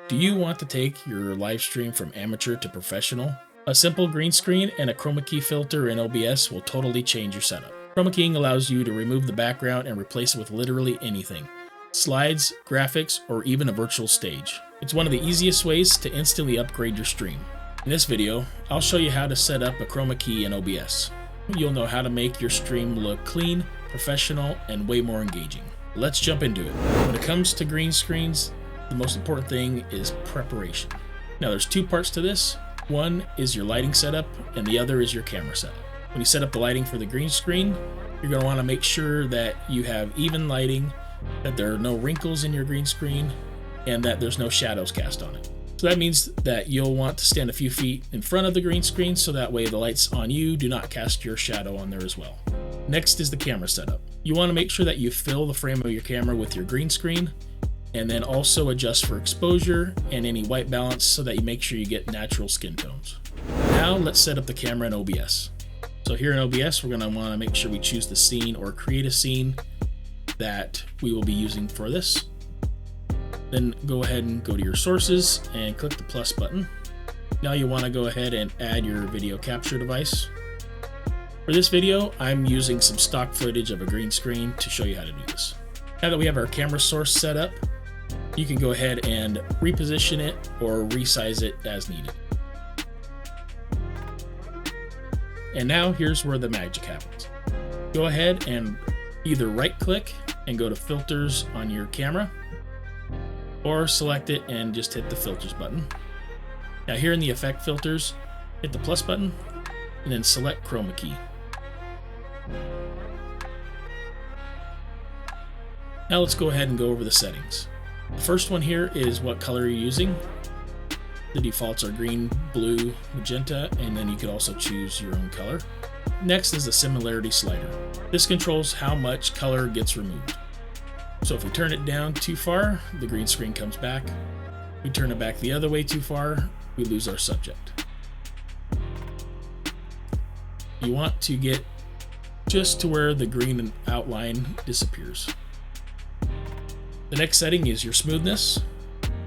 Do you want to take your live stream from amateur to professional? A simple green screen and a Chroma Key filter in OBS will totally change your setup. Chroma keying allows you to remove the background and replace it with literally anything. Slides, graphics, or even a virtual stage. It's one of the easiest ways to instantly upgrade your stream. In this video, I'll show you how to set up a Chroma Key in OBS. You'll know how to make your stream look clean, professional, and way more engaging. Let's jump into it. When it comes to green screens, the most important thing is preparation. Now there's two parts to this. One is your lighting setup, and the other is your camera setup. When you set up the lighting for the green screen, you're going to want to make sure that you have even lighting, that there are no wrinkles in your green screen, and that there's no shadows cast on it. So that means that you'll want to stand a few feet in front of the green screen so that way the lights on you do not cast your shadow on there as well. Next is the camera setup. You want to make sure that you fill the frame of your camera with your green screen, and then also adjust for exposure and any white balance so that you make sure you get natural skin tones. Now let's set up the camera in OBS. So here in OBS, we're going to want to make sure we choose the scene or create a scene that we will be using for this. Then go ahead and go to your sources and click the plus button. Now you want to go ahead and add your video capture device. For this video, I'm using some stock footage of a green screen to show you how to do this. Now that we have our camera source set up, you can go ahead and reposition it or resize it as needed. And now here's where the magic happens. Go ahead and either right click and go to filters on your camera, or select it and just hit the filters button. Now here in the effect filters, hit the plus button and then select Chroma Key. Now let's go ahead and go over the settings. The first one here is what color you're using. The defaults are green, blue, magenta, and then you could also choose your own color. Next is the similarity slider. This controls how much color gets removed. So if we turn it down too far, the green screen comes back. If we turn it back the other way too far, we lose our subject. You want to get just to where the green outline disappears. The next setting is your smoothness.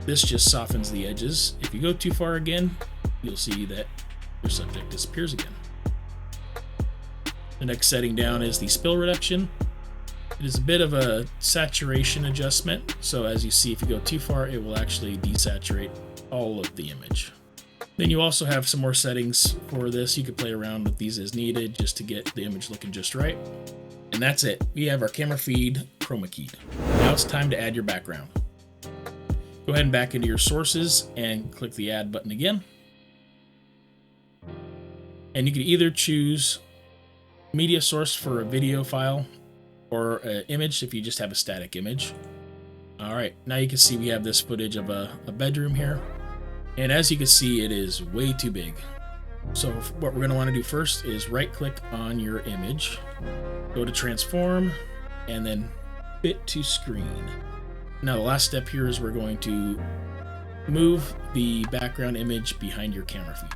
This just softens the edges. If you go too far again, you'll see that your subject disappears again. The next setting down is the spill reduction. It is a bit of a saturation adjustment, so as you see, if you go too far, it will actually desaturate all of the image. Then you also have some more settings for this. You can play around with these as needed just to get the image looking just right. And that's it. We have our camera feed chroma keyed. Now it's time to add your background. Go ahead and back into your sources and click the add button again. And you can either choose media source for a video file or an image if you just have a static image. All right, now you can see we have this footage of a bedroom here. And as you can see, it is way too big. So what we're going to want to do first is right click on your image, go to transform, and then fit to screen. Now the last step here is we're going to move the background image behind your camera feed.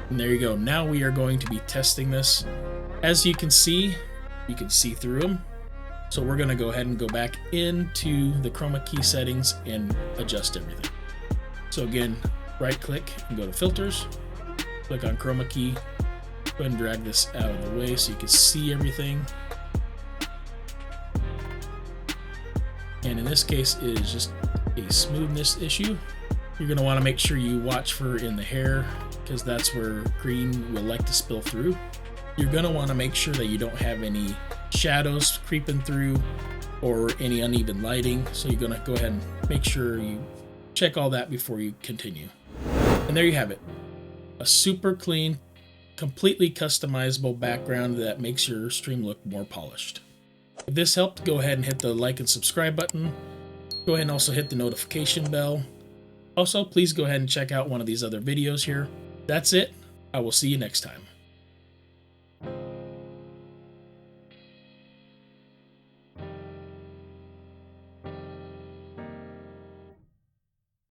And there you go. Now we are going to be testing this. As you can see through them. So we're going to go ahead and go back into the Chroma Key settings and adjust everything. So again, right click and go to filters, click on Chroma Key, go ahead and drag this out of the way so you can see everything. And in this case, it is just a smoothness issue. You're going to want to make sure you watch for in the hair because that's where green will like to spill through. You're going to want to make sure that you don't have any shadows creeping through or any uneven lighting. So you're going to go ahead and make sure you check all that before you continue. And there you have it. A super clean, completely customizable background that makes your stream look more polished. If this helped, go ahead and hit the like and subscribe button. Go ahead and also hit the notification bell. Also, please go ahead and check out one of these other videos here. That's it. I will see you next time.